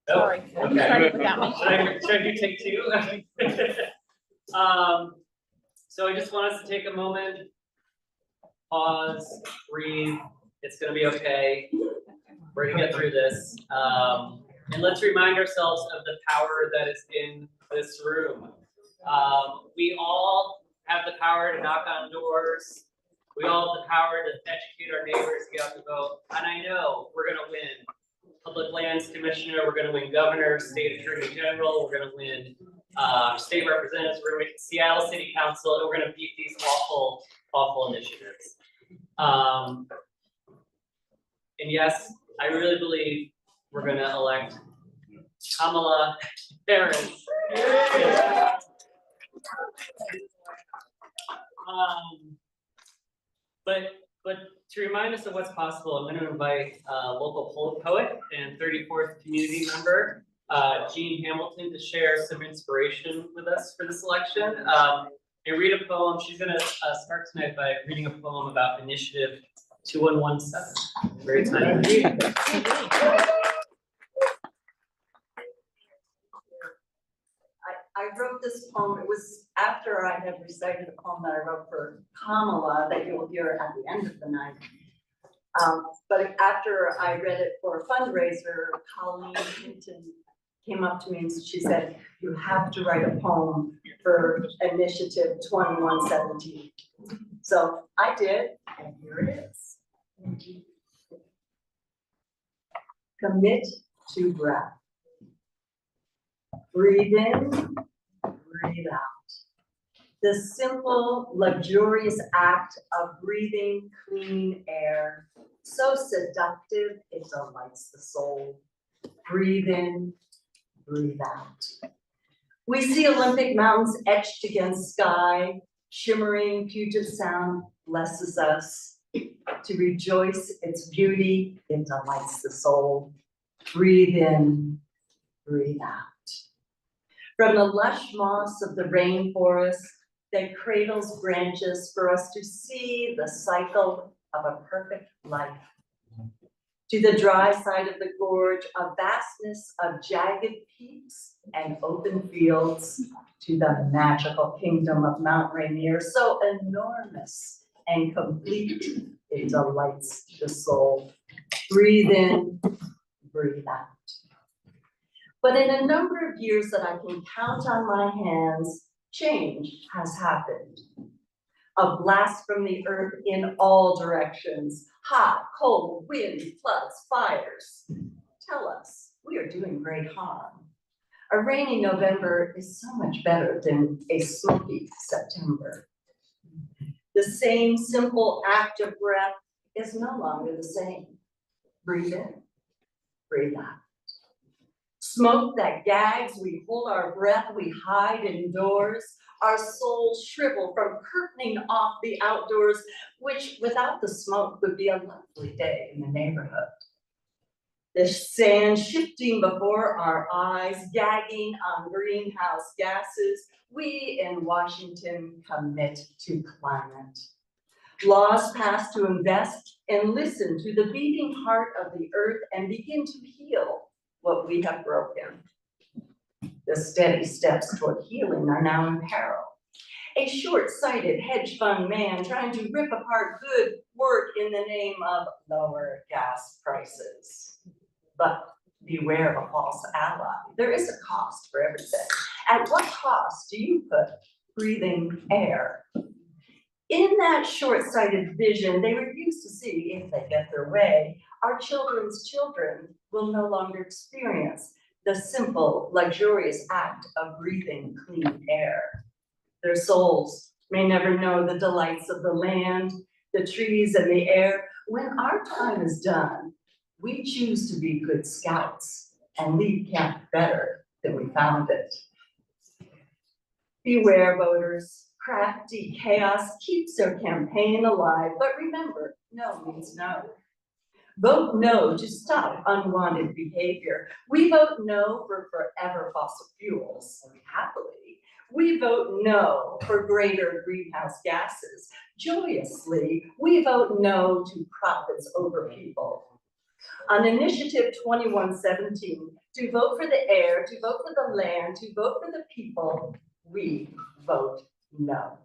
Sorry, okay. you started without me. Should I do take two? So I just want us to take a moment, pause, breathe. It's gonna be okay. We're gonna get through this. And let's remind ourselves of the power that is in this room. We all have the power to knock on doors. We all have the power to educate our neighbors to get out the vote. And I know we're gonna win Public Lands Commissioner, we're gonna win Governor, State Attorney General, we're gonna win state representatives, we're gonna win Seattle City Council, and we're gonna beat these awful initiatives. And yes, I really believe we're gonna elect Kamala Harris. But to remind us of what's possible, I'm going to invite local poet and 34th community member, Jean Hamilton, to share some inspiration with us for this election and read a poem. She's going to start tonight by reading a poem about Initiative 2117. Very exciting. I wrote this poem, it was after I had recited a poem that I wrote for Kamala that you'll hear at the end of the night. But after I read it for a fundraiser, Colleen Hinton came up to me and she said, you have to write a poem for Initiative 2117. So I did, and here it is. Commit to breath. Breathe in, breathe out. The simple, luxurious act of breathing clean air, so seductive it delights the soul. Breathe in, breathe out. We see Olympic mountains etched against sky, shimmering Puget Sound blesses us. To rejoice its beauty, it delights the soul. Breathe in, breathe out. From the lush moss of the rainforest that cradles branches for us to see the cycle of a perfect life. To the dry side of the gorge, a vastness of jagged peaks and open fields, to the magical kingdom of Mount Rainier, so enormous and complete, it delights the soul. Breathe in, breathe out. But in a number of years that I can count on my hands, change has happened. A blast from the earth in all directions, hot, cold, wind, floods, fires. Tell us, we are doing great harm. A rainy November is so much better than a smoky September. The same simple act of breath is no longer the same. Breathe in, breathe out. Smoke that gags, we hold our breath, we hide indoors. Our souls shrivel from curtaining off the outdoors, which without the smoke would be a lovely day in the neighborhood. The sand shifting before our eyes, gagging on greenhouse gases, we in Washington commit to climate. Laws passed to invest and listen to the beating heart of the earth and begin to heal what we have broken. The steady steps toward healing are now in peril. A short-sighted hedge fund man trying to rip apart good work in the name of lower gas prices. But beware of a false ally. There is a cost for everything. At what cost do you put breathing air? In that short-sighted vision, they refuse to see, if they get their way, our children's children will no longer experience the simple, luxurious act of breathing clean air. Their souls may never know the delights of the land, the trees, and the air. When our time is done, we choose to be good scouts and leave camp better than we found it. Beware, voters. Crafty chaos keeps their campaign alive, but remember, no means no. Vote no to stop unwanted behavior. We vote no for forever fossil fuels, happily. We vote no for greater greenhouse gases. Joyously, we vote no to profits over people. On Initiative 2117, to vote for the air, to vote for the land, to vote for the people, we vote no.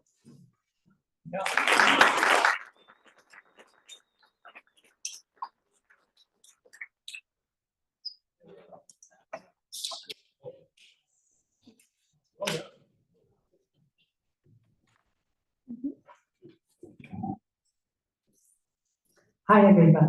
Hi, everybody.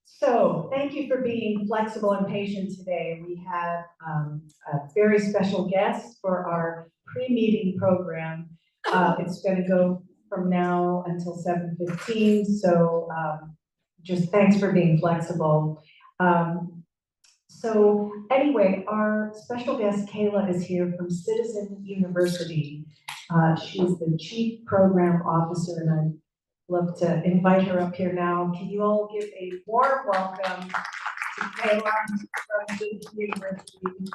So thank you for being flexible and patient today. We have a very special guest for our pre-meeting program. It's going to go from now until 7:15. So just thanks for being flexible. So anyway, our special guest Kayla is here from Citizen University. She's the Chief Program Officer, and I'd love to invite her up here now. Can you all give a warm welcome to Kayla from Citizen University?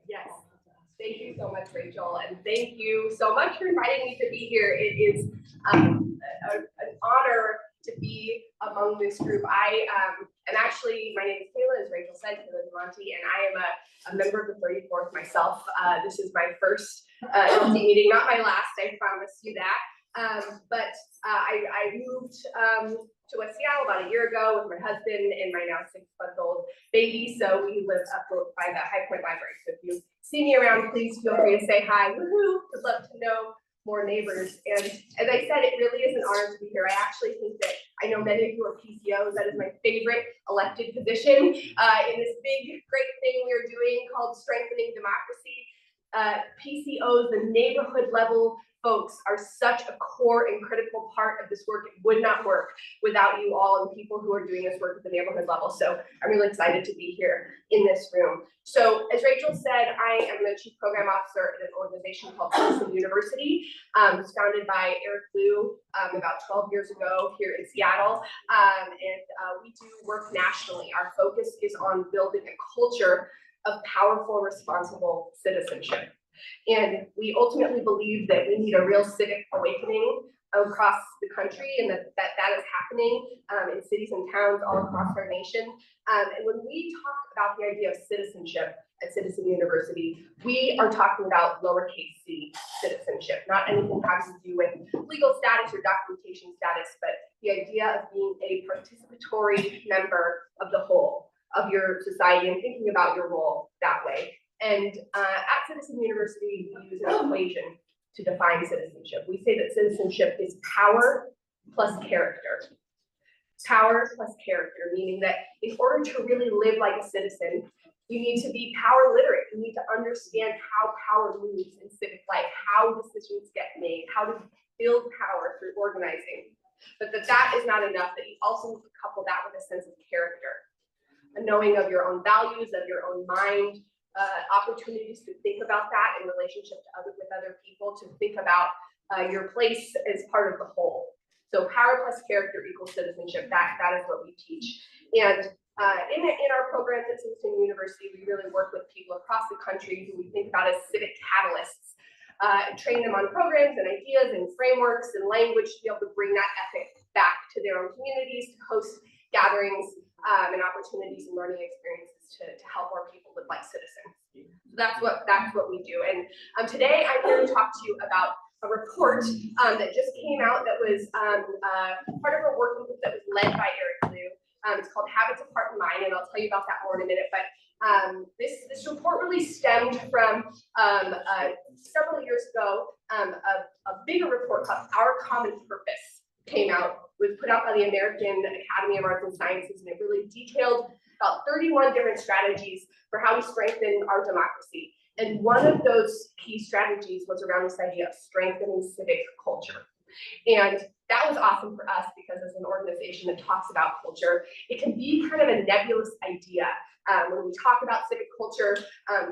Yes, thank you so much, Rachel, and thank you so much for inviting me to be here. It is an honor to be among this group. I am actually, my name is Kayla, as Rachel said, Kayla Demonte, and I am a member of the 34th myself. This is my first LT meeting, not my last, I promise you that. But I moved to West Seattle about a year ago with my husband and my now 6-month-old baby. So we live up by the High Point Library. So if you see me around, please feel free to say hi. Woohoo! Would love to know more neighbors. And as I said, it really is an honor to be here. I actually think that I know many of you are PCOs. That is my favorite elected position in this big, great thing we are doing called Strengthening Democracy. PCOs, the neighborhood level folks, are such a core and critical part of this work. It would not work without you all and people who are doing this work at the neighborhood level. So I'm really excited to be here in this room. So as Rachel said, I am the Chief Program Officer at an organization called Citizen University. It was founded by Eric Liu about 12 years ago here in Seattle. We do work nationally. Our focus is on building a culture of powerful, responsible citizenship. And we ultimately believe that we need a real civic awakening across the country, and that is happening in cities and towns all across our nation. And when we talk about the idea of citizenship at Citizen University, we are talking about lowercase c citizenship, not anything having to do with legal status or documentation status, but the idea of being a participatory member of the whole of your society and thinking about your role that way. And at Citizen University, we use an equation to define citizenship. We say that citizenship is power plus character. Power plus character, meaning that in order to really live like a citizen, you need to be power literate. You need to understand how power moves in civic life, how decisions get made, how to build power through organizing. But that is not enough, that you also need to couple that with a sense of character, a knowing of your own values, of your own mind, opportunities to think about that in relationship to with other people, to think about your place as part of the whole. So power plus character equals citizenship. That is what we teach. And in our programs at Citizen University, we really work with people across the country who we think about as civic catalysts, and train them on programs and ideas and frameworks and language to be able to bring that ethic back to their own communities, to host gatherings and opportunities and learning experiences to help our people live like citizens. So that's what we do. And today I'm here to talk to you about a report that just came out that was part of a working group that was led by Eric Liu. It's called Habits of Heart and Mind, and I'll tell you about that more in a minute. But this report really stemmed from several years ago. A bigger report called Our Common Purpose came out. It was put out by the American Academy of Arts and Sciences, and it really detailed about 31 different strategies for how we strengthen our democracy. And one of those key strategies was around this idea of strengthening civic culture. And that was awesome for us because as an organization that talks about culture, it can be kind of a nebulous idea. When we talk about civic culture,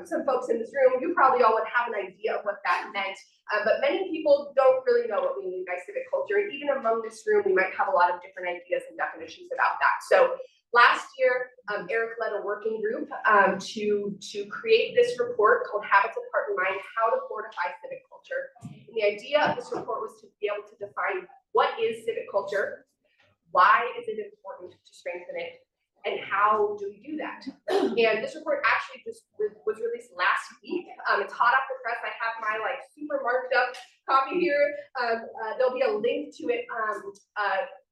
some folks in this room, you probably all would have an idea of what that meant. But many people don't really know what we mean by civic culture. And even among this room, we might have a lot of different ideas and definitions about that. So Last year, Eric led a working group to create this report called Habits of Heart and Mind, How to Fortify Civic Culture. And the idea of this report was to be able to define what is civic culture, why is it important to strengthen it, and how do we do that? And this report actually just was released last week. It's hot off the press. I have my like super marked up copy here. There'll be a link to it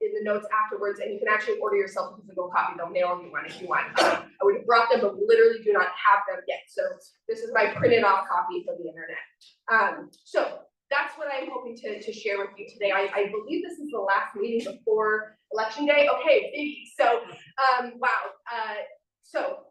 in the notes afterwards, and you can actually order yourself a physical copy. They'll mail you one if you want. I would have brought them, but we literally do not have them yet. So this is my printed off copy from the internet. So that's what I'm hoping to share with you today. I believe this is the last meeting before Election Day. Okay, biggie. So, wow. So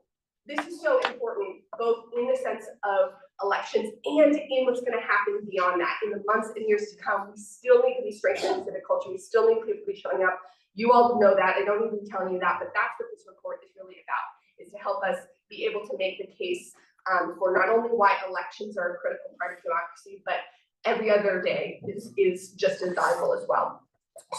this is so important, both in the sense of elections and in what's going to happen beyond that. In the months and years to come, we still need to be strengthening civic culture. We still need people to be showing up. You all know that. I don't need to be telling you that, but that's what this report is really about, is to help us be able to make the case for not only why elections are a critical part of democracy, but every other day is just as valuable as well.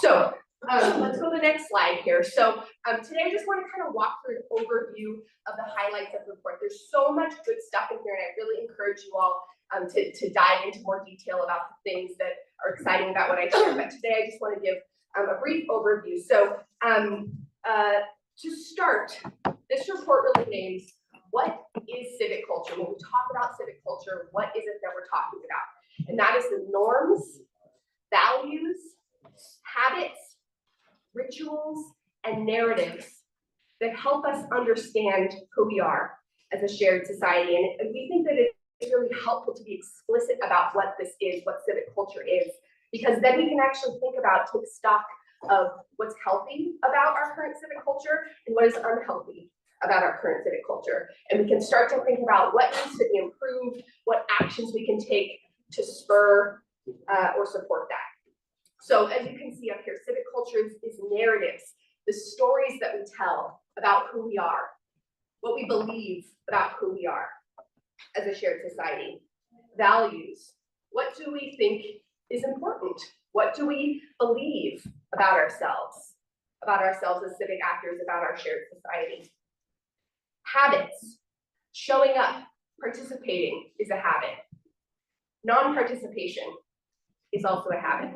So let's go to the next slide here. So today I just want to kind of walk through an overview of the highlights of the report. There's so much good stuff in here, and I really encourage you all to dive into more detail about the things that are exciting about what I share. But today I just want to give a brief overview. So to start, this report really names what is civic culture. When we talk about civic culture, what is it that we're talking about? And that is the norms, values, habits, rituals, and narratives that help us understand who we are as a shared society. And we think that it's really helpful to be explicit about what this is, what civic culture is, because then we can actually think about, take stock of what's healthy about our current civic culture and what is unhealthy about our current civic culture. And we can start to think about what needs to be improved, what actions we can take to spur or support that. So as you can see up here, civic culture is narratives, the stories that we tell about who we are, what we believe about who we are as a shared society. Values, what do we think is important? What do we believe about ourselves as civic actors, about our shared society? Habits, showing up, participating is a habit. Non-participation is also a habit.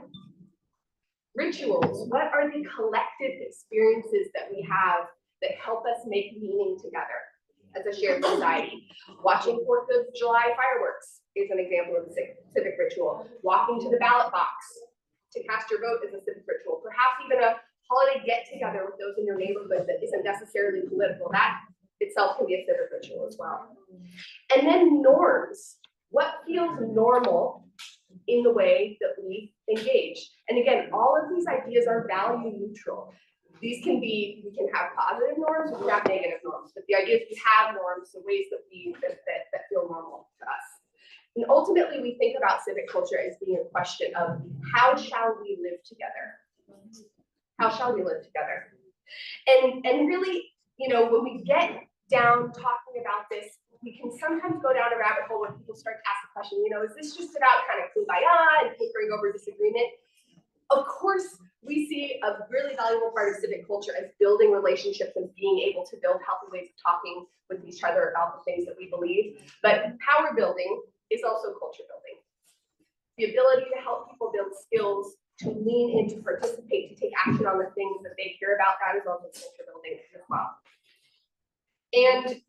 Rituals, what are the collective experiences that we have that help us make meaning together as a shared society? Watching 4th of July fireworks is an example of a civic ritual. Walking to the ballot box to cast your vote is a civic ritual. Perhaps even a holiday get-together with those in your neighborhood that isn't necessarily political. That itself can be a civic ritual as well. And then norms. What feels normal in the way that we engage? And again, all of these ideas are value neutral. These can be, we can have positive norms, we can have negative norms, but the idea is we have norms, the ways that that feel normal to us. And ultimately, we think about civic culture as being a question of how shall we live together? How shall we live together? And really, you know, when we get down talking about this, we can sometimes go down a rabbit hole when people start to ask the question, you know, is this just about kind of kumbaya and papering over disagreement? Of course, we see a really valuable part of civic culture as building relationships and being able to build healthy ways of talking with each other about the things that we believe. But power building is also culture building. The ability to help people build skills, to lean in, to participate, to take action on the things that they care about, that is also culture building as well. And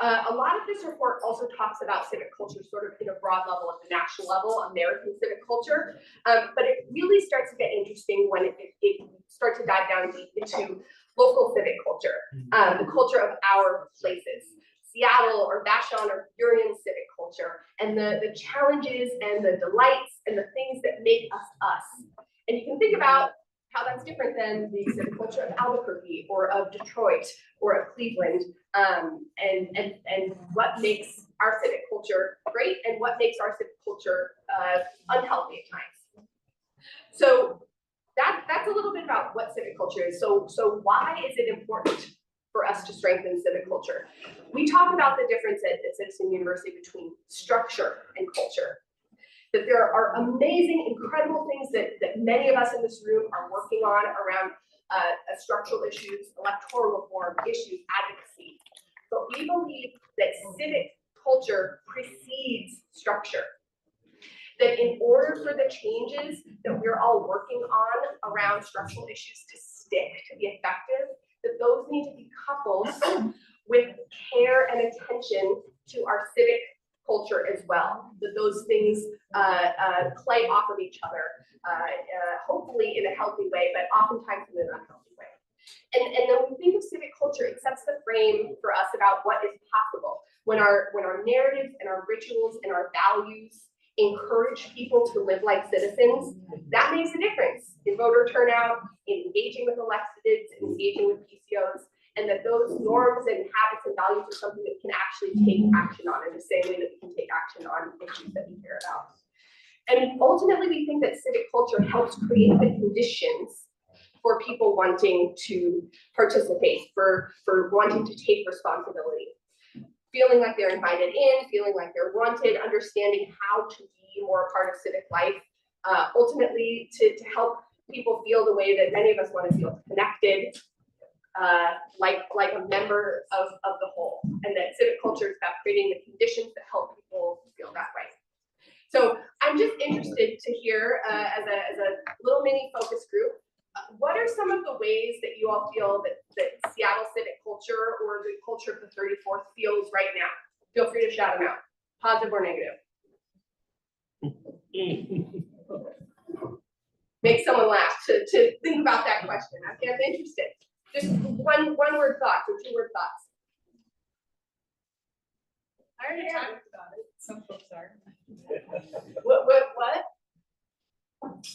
a lot of this report also talks about civic culture sort of in a broad level, at the national level, American civic culture. But it really starts to get interesting when it starts to dive down deep into local civic culture, the culture of our places. Seattle or Vashon or Burien civic culture, and the challenges and the delights and the things that make us us. And you can think about how that's different than the civic culture of Albuquerque or of Detroit or of Cleveland, and what makes our civic culture great and what makes our civic culture unhealthy at times. So that's a little bit about what civic culture is. So why is it important for us to strengthen civic culture? We talk about the difference at Citizen University between structure and culture. that there are amazing, incredible things that many of us in this room are working on around structural issues, electoral reform, issues, advocacy. But we believe that civic culture precedes structure. That in order for the changes that we're all working on around structural issues to stick, to be effective, that those need to be coupled with care and attention to our civic culture as well. That those things play off of each other, hopefully in a healthy way, but oftentimes in an unhealthy way. And then we think of civic culture, it sets the frame for us about what is possible. When our narratives and our rituals and our values encourage people to live like citizens, that makes a difference in voter turnout, in engaging with electeds, in engaging with PCOs, and that those norms and habits and values are something that we can actually take action on in the same way that we can take action on issues that we care about. And ultimately, we think that civic culture helps create the conditions for people wanting to participate, for wanting to take responsibility. Feeling like they're invited in, feeling like they're wanted, understanding how to be more a part of civic life, ultimately to help people feel the way that many of us want to feel, connected, like a member of the whole, and that civic culture is about creating the conditions that help people feel that way. So I'm just interested to hear, as a little mini focus group, what are some of the ways that you all feel that Seattle civic culture or the culture of the 34th feels right now? Feel free to shout them out, positive or negative. Make someone laugh to think about that question. I'm interested. Just one word thoughts or 2 word thoughts. I already talked about it. Some folks are. What?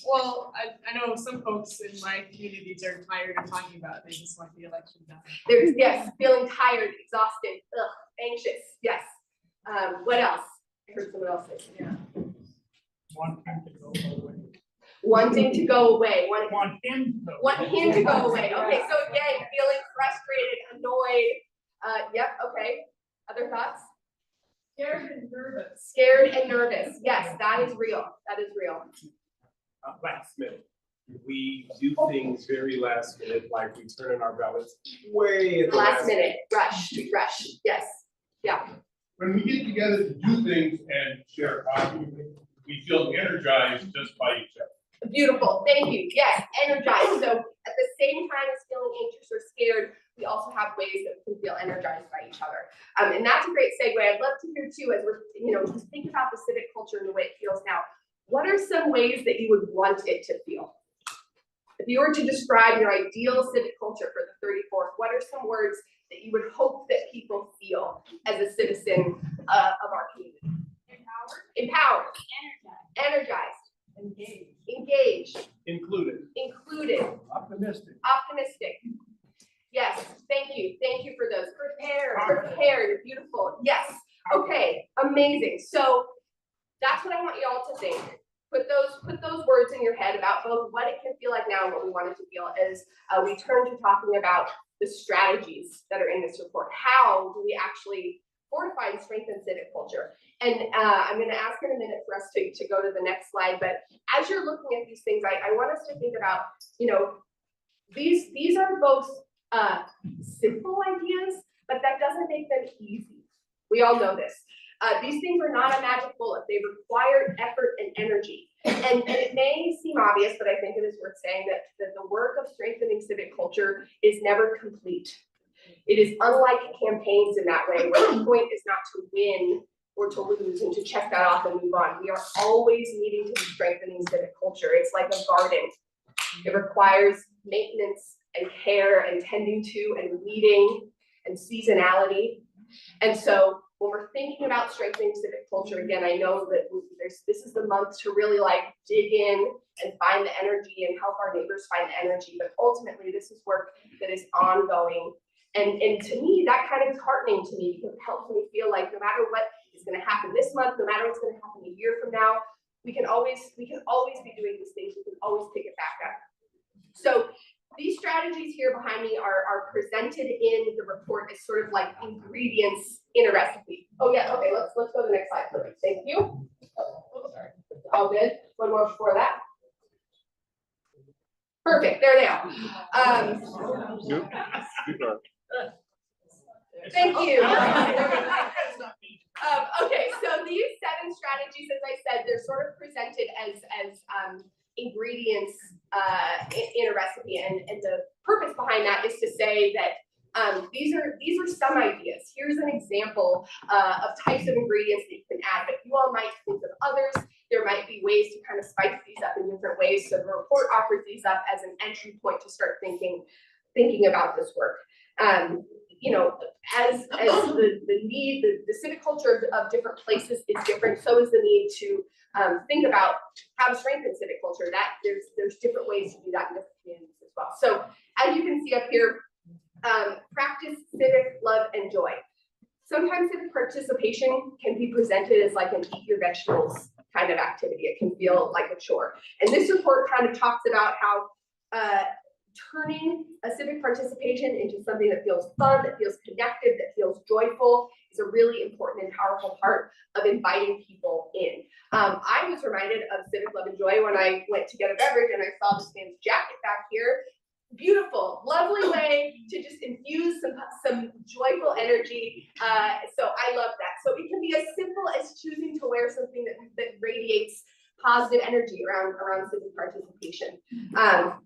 Well, I know some folks in my communities are tired of talking about it. They just want the election done. There's, yes, feeling tired, exhausted, anxious. Yes. What else? I heard someone else say. Yeah. Wanting to go away. Wanting to go away. Want him to go. Want him to go away. Okay, so again, feeling frustrated, annoyed. Yep. Okay. Other thoughts? Scared and nervous. Scared and nervous. Yes, that is real. That is real. Last minute. We do things very last minute, like we turn in our ballots way at the Last minute. Rush. Yes. Yeah. When we get together to do things and share coffee, we feel energized just by each other. Beautiful. Thank you. Yes, energized. So at the same time as feeling anxious or scared, we also have ways that we can feel energized by each other. And that's a great segue. I'd love to hear too, as we're, just think about the civic culture and the way it feels now. What are some ways that you would want it to feel? If you were to describe your ideal civic culture for the 34th, what are some words that you would hope that people feel as a citizen of our community? Empowered. Energized. Engaged. Included. Optimistic. Yes, thank you for those. Prepared, you're beautiful. Yes, okay, amazing. So that's what I want you all to think. Put those words in your head about both what it can feel like now and what we want it to feel as we turn to talking about the strategies that are in this report. How do we actually fortify and strengthen civic culture? And I'm going to ask in a minute for us to go to the next slide. But as you're looking at these things, I want us to think about, these are both simple ideas, but that doesn't make them easy. We all know this. These things are not a magic bullet. They require effort and energy. And it may seem obvious, but I think it is worth saying that the work of strengthening civic culture is never complete. It is unlike campaigns in that way, where the point is not to win or to lose and to check that off and move on. We are always needing to be strengthening civic culture. It's like a garden. It requires maintenance and care and tending to and weeding and seasonality. And so when we're thinking about strengthening civic culture, again, I know that this is the month to really dig in and find the energy and help our neighbors find the energy. But ultimately, this is work that is ongoing. And to me, that kind of is heartening to me, because it helps me feel like no matter what is going to happen this month, no matter what's going to happen a year from now, we can always be doing these things. We can always pick it back up. So these strategies here behind me are presented in the report as sort of like ingredients in a recipe. Oh yeah, okay, let's go to the next slide, please. Thank you. Oh, sorry. All good. One more before that. Perfect. There they are. Thank you. Okay, so these 7 strategies, as I said, they're sort of presented as ingredients in a recipe, and the purpose behind that is to say that these are some ideas. Here's an example of types of ingredients that you can add, but you all might think of others. There might be ways to kind of spice these up in different ways. So the report offers these up as an entry point to start thinking about this work. You know, as the need, the civic culture of different places is different, so is the need to think about how to strengthen civic culture. That there's different ways to do that in different communities as well. So as you can see up here, practice civic love and joy. Sometimes civic participation can be presented as like an eat your vegetables kind of activity. It can feel like a chore. And this report kind of talks about how turning a civic participation into something that feels fun, that feels connected, that feels joyful is a really important and powerful part of inviting people in. I was reminded of civic love and joy when I went to get a beverage and I saw this man's jacket back here. Beautiful, lovely way to just infuse some joyful energy. So I love that. So it can be as simple as choosing to wear something that radiates positive energy around civic participation.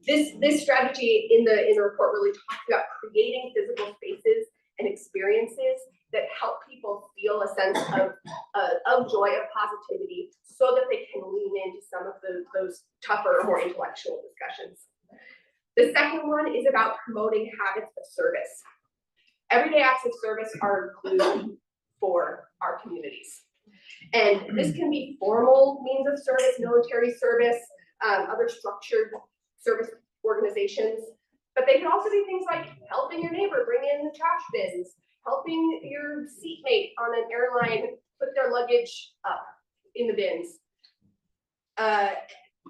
This strategy in the report really talks about creating physical spaces and experiences that help people feel a sense of joy, of positivity, so that they can lean into some of those tougher, more intellectual discussions. The second one is about promoting habits of service. Everyday acts of service are included for our communities. And this can be formal means of service, military service, other structured service organizations, but they can also be things like helping your neighbor bring in the trash bins, helping your seatmate on an airline put their luggage up in the bins.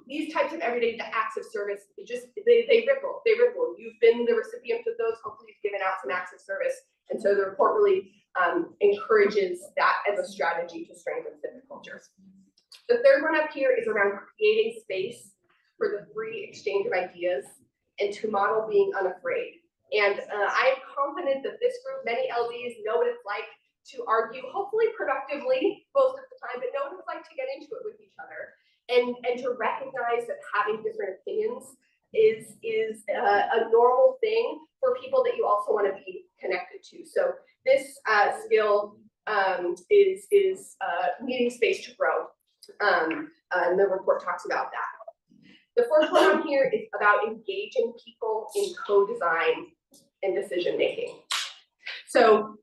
These types of everyday acts of service, they ripple. You've been the recipient of those. Hopefully you've given out some acts of service. And so the report really encourages that as a strategy to strengthen civic culture. The third one up here is around creating space for the free exchange of ideas and to model being unafraid. And I'm confident that this group, many LDs, know what it's like to argue, hopefully productively most of the time, but know what it's like to get into it with each other. And to recognize that having different opinions is a normal thing for people that you also want to be connected to. So this skill is needing space to grow, and the report talks about that. The fourth one on here is about engaging people in co-design and decision-making. So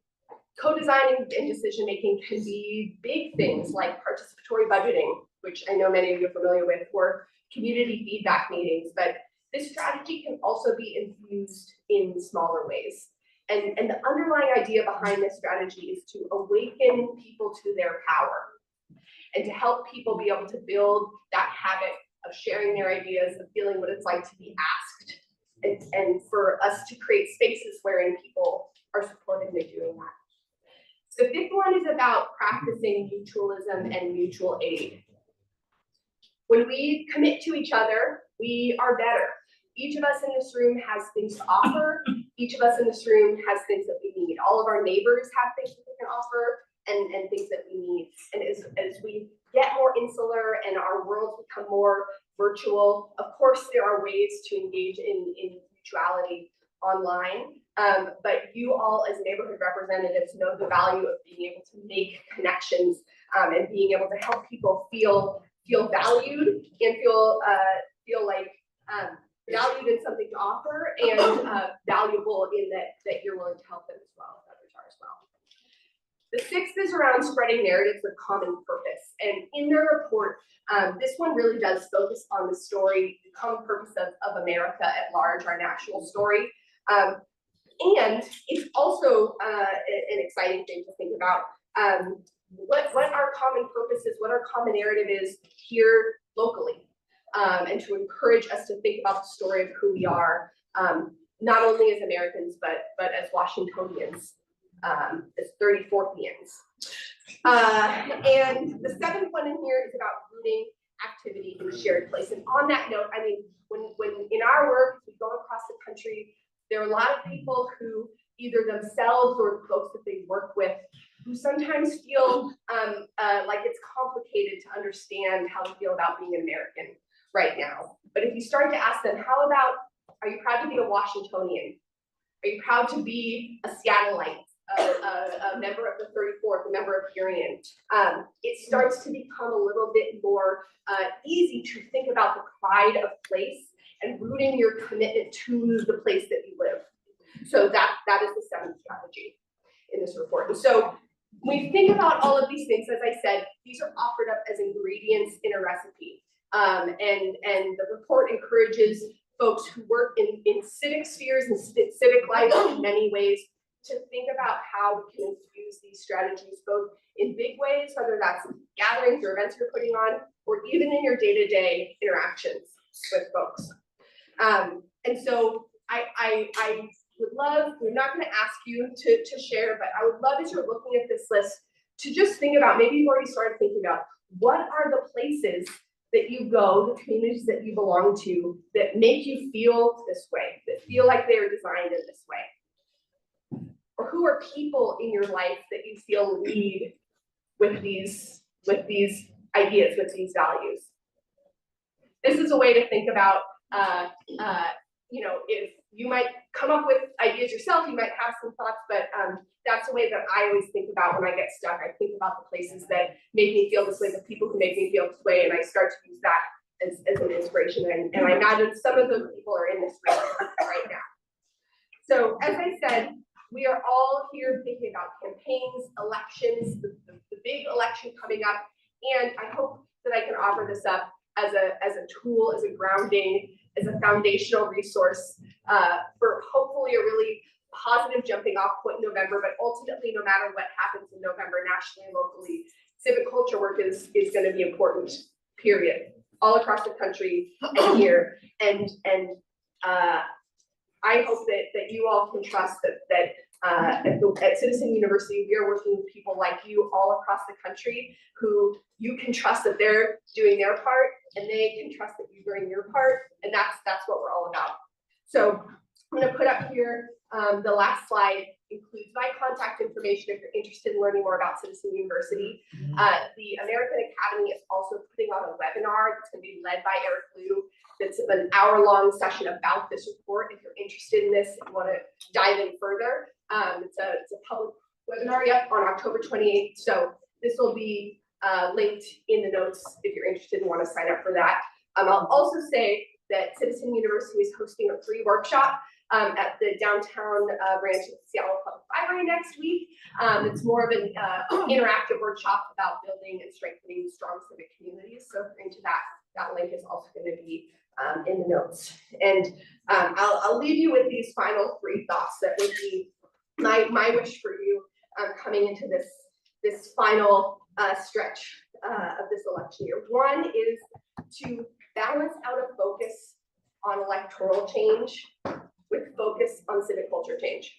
co-design and decision-making can be big things like participatory budgeting, which I know many of you are familiar with, or community feedback meetings, but this strategy can also be infused in smaller ways. And the underlying idea behind this strategy is to awaken people to their power and to help people be able to build that habit of sharing their ideas, of feeling what it's like to be asked, and for us to create spaces wherein people are supportively doing that. The fifth one is about practicing mutualism and mutual aid. When we commit to each other, we are better. Each of us in this room has things to offer. Each of us in this room has things that we need. All of our neighbors have things that they can offer and things that we need. And as we get more insular and our worlds become more virtual, of course, there are ways to engage in mutuality online. But you all as neighborhood representatives know the value of being able to make connections and being able to help people feel valued and feel like valued in something to offer and valuable in that you're willing to help them as well as others are as well. The sixth is around spreading narratives of common purpose. And in their report, this one really does focus on the story, the common purpose of America at large, our national story. And it's also an exciting thing to think about. What our common purpose is, what our common narrative is here locally, and to encourage us to think about the story of who we are, not only as Americans, but as Washingtonians, as 34thians. And the seventh one in here is about rooting activity in a shared place. And on that note, I mean, when in our work, we go across the country, there are a lot of people who either themselves or the folks that they work with who sometimes feel like it's complicated to understand how to feel about being an American right now. But if you start to ask them, how about, are you proud to be a Washingtonian? Are you proud to be a Seattleite, a member of the 34th, a member of Hurrian? It starts to become a little bit more easy to think about the pride of place and rooting your commitment to the place that you live. So that is the 7th strategy in this report. And so when we think about all of these things, as I said, these are offered up as ingredients in a recipe. And the report encourages folks who work in civic spheres and civic life in many ways to think about how we can infuse these strategies, both in big ways, whether that's gatherings or events you're putting on, or even in your day-to-day interactions with folks. And so I would love, we're not going to ask you to share, but I would love, as you're looking at this list, to just think about, maybe you've already started thinking about, what are the places that you go, the communities that you belong to, that make you feel this way, that feel like they are designed in this way? Or who are people in your life that you feel lead with these ideas, with these values? This is a way to think about, you know, if you might come up with ideas yourself, you might have some thoughts, but that's the way that I always think about when I get stuck. I think about the places that make me feel this way, the people who make me feel this way, and I start to use that as an inspiration. And I imagine some of those people are in this room right now. So as I said, we are all here thinking about campaigns, elections, the big election coming up, and I hope that I can offer this up as a tool, as a grounding, as a foundational resource for hopefully a really positive jumping off point in November. But ultimately, no matter what happens in November, nationally and locally, civic culture work is going to be important, period, all across the country and here. And I hope that you all can trust that at Citizen University, we are working with people like you all across the country who you can trust that they're doing their part, and they can trust that you're doing your part, and that's what we're all about. So I'm going to put up here the last slide includes my contact information if you're interested in learning more about Citizen University. The American Academy is also putting on a webinar that's going to be led by Eric Liu. That's an hour-long session about this report. If you're interested in this and want to dive in further, it's a public webinar on October 28th. So this will be linked in the notes if you're interested and want to sign up for that. I'll also say that Citizen University is hosting a free workshop at the downtown branch of the Seattle Public Library next week. It's more of an interactive workshop about building and strengthening strong civic communities. So if you're into that, that link is also going to be in the notes. And I'll leave you with these final 3 thoughts that would be my wish for you coming into this final stretch of this election year. One is to balance out a focus on electoral change with focus on civic culture change.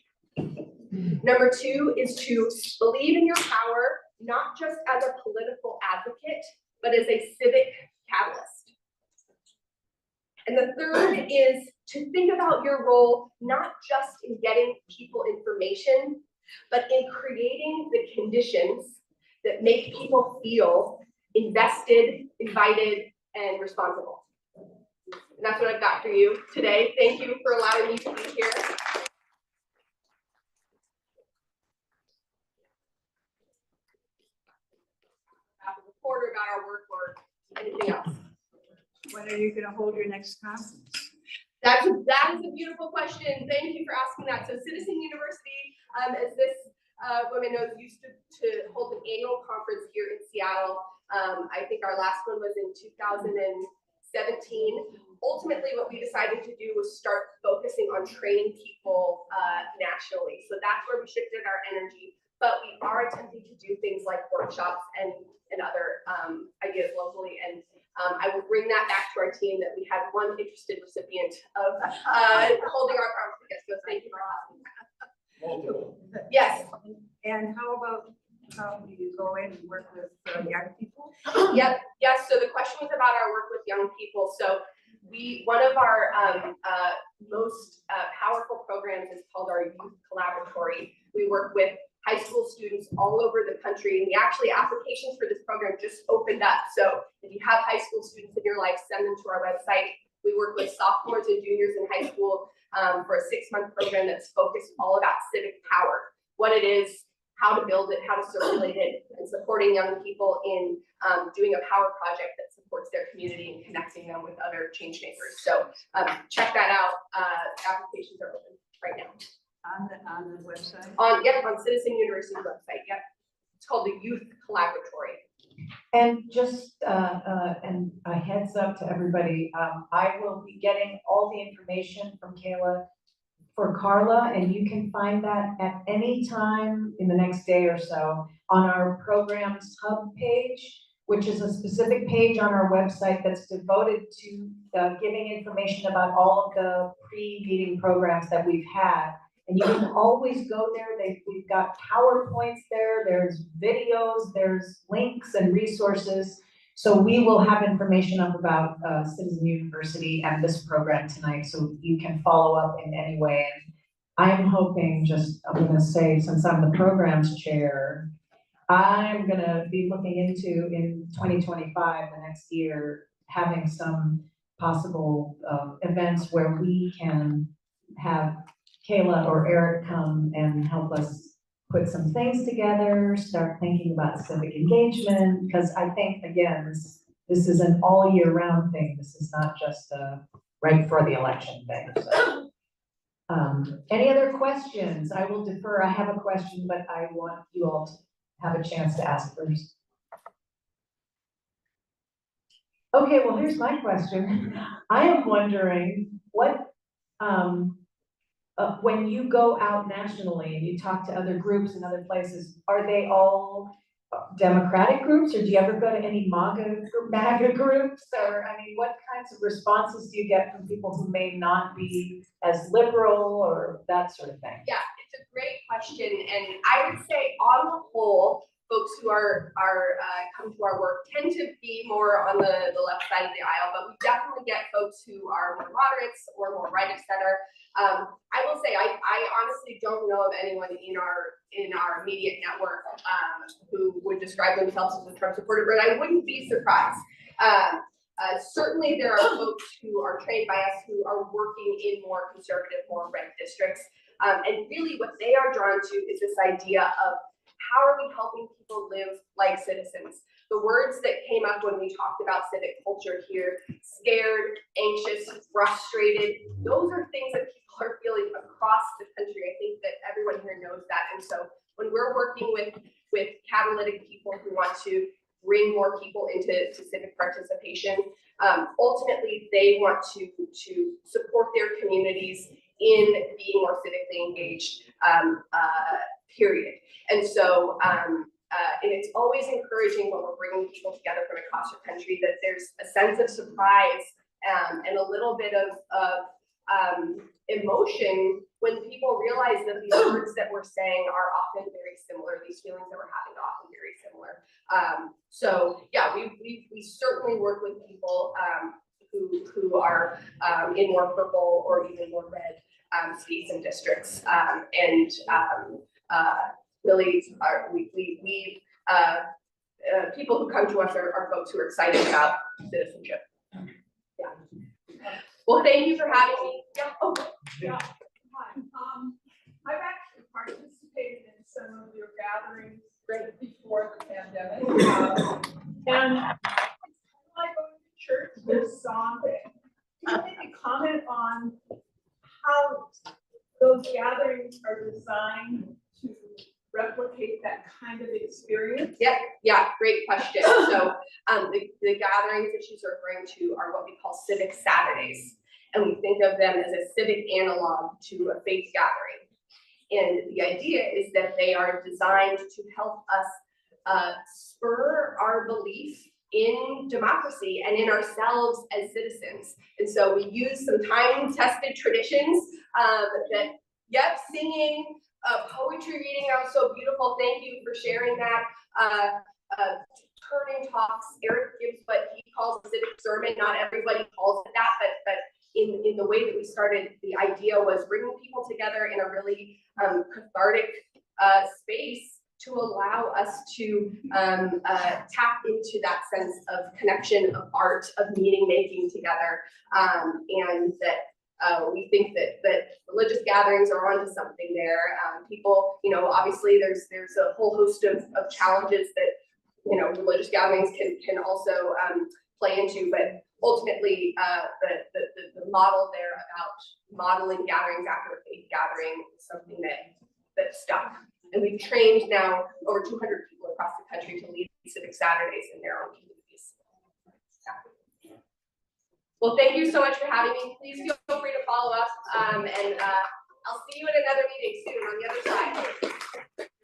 Number 2 is to believe in your power, not just as a political advocate, but as a civic catalyst. And the 3rd is to think about your role, not just in getting people information, but in creating the conditions that make people feel invested, invited, and responsible. And that's what I've got for you today. Thank you for allowing me to be here. About the report or about our work or anything else. When are you gonna hold your next conference? That is a beautiful question. Thank you for asking that. So Citizen University, as this woman knows, used to hold an annual conference here in Seattle. I think our last one was in 2017. Ultimately, what we decided to do was start focusing on training people nationally. So that's where we shifted our energy. But we are attempting to do things like workshops and other ideas locally. And I will bring that back to our team that we had one interested recipient of holding our conference. So thank you for asking that. Yes. And how about, how do you go in and work with young people? Yep, yes, so the question was about our work with young people. So one of our most powerful programs is called our Youth Collaboratory. We work with high school students all over the country, and applications for this program just opened up. So if you have high school students in your life, send them to our website. We work with sophomores and juniors in high school for a 6-month program that's focused all about civic power, what it is, how to build it, how to circulate it, and supporting young people in doing a power project that supports their community and connecting them with other change makers. So check that out. Applications are open right now. On the website? On Citizen University's website, yep. It's called the Youth Collaboratory. And just, and a heads up to everybody, I will be getting all the information from Kayla for Carla, and you can find that at any time in the next day or so on our programs hub page, which is a specific page on our website that's devoted to giving information about all of the pre-meeting programs that we've had. And you can always go there. We've got PowerPoints there, there's videos, there's links and resources. So we will have information up about Citizen University and this program tonight, so you can follow up in any way. And I'm hoping, I'm gonna say, since I'm the programs chair, I'm gonna be looking into, in 2025, the next year, having some possible events where we can have Kayla or Eric come and help us put some things together, start thinking about civic engagement, because I think, again, this is an all year round thing. This is not just a right for the election thing. So, any other questions? I will defer. I have a question, but I want you all to have a chance to ask first. Okay, well, here's my question. I am wondering what, when you go out nationally and you talk to other groups in other places, are they all Democratic groups, or do you ever go to any MAGA groups? Or, I mean, what kinds of responses do you get from people who may not be as liberal or that sort of thing? Yeah, it's a great question, and I would say on the whole, folks who are come to our work tend to be more on the left side of the aisle, but we definitely get folks who are more moderates or more right of center. I will say I honestly don't know of anyone in our immediate network who would describe themselves as a Trump supporter, but I wouldn't be surprised. Certainly there are folks who are trained by us who are working in more conservative, more red districts, and really what they are drawn to is this idea of how are we helping people live like citizens? The words that came up when we talked about civic culture here, scared, anxious, frustrated, those are things that people are feeling across the country. I think that everyone here knows that. And so when we're working with catalytic people who want to bring more people into civic participation, ultimately they want to support their communities in being more civically engaged, period. And so, and it's always encouraging when we're bringing people together from across the country that there's a sense of surprise and a little bit of emotion when people realize that these words that we're saying are often very similar. These feelings that we're having are often very similar. So yeah, we certainly work with people who are in more purple or even more red states and districts, and really people who come to us are folks who are excited about citizenship. Yeah. Well, thank you for having me. Yeah. Oh. Yeah. Hi. I've actually participated in some of your gatherings before the pandemic, and like going to church this Sunday. Can you maybe comment on how those gatherings are designed to replicate that kind of experience? Yeah, great question. So the gatherings that she's referring to are what we call Civic Saturdays. And we think of them as a civic analog to a faith gathering. And the idea is that they are designed to help us spur our belief in democracy and in ourselves as citizens. And so we use some time-tested traditions singing, poetry reading. That was so beautiful. Thank you for sharing that. turning talks. Eric gives what he calls a civic sermon. Not everybody calls it that, but in the way that we started, the idea was bringing people together in a really cathartic space to allow us to tap into that sense of connection, of art, of meaning making together, and that we think that religious gatherings are onto something there. People, you know, obviously there's a whole host of challenges that, you know, religious gatherings can also play into, but ultimately the model there about modeling gatherings after a faith gathering is something that stuck. And we've trained now over 200 people across the country to lead Civic Saturdays in their own communities. Well, thank you so much for having me. Please feel free to follow up, and I'll see you at another meeting soon on the other side.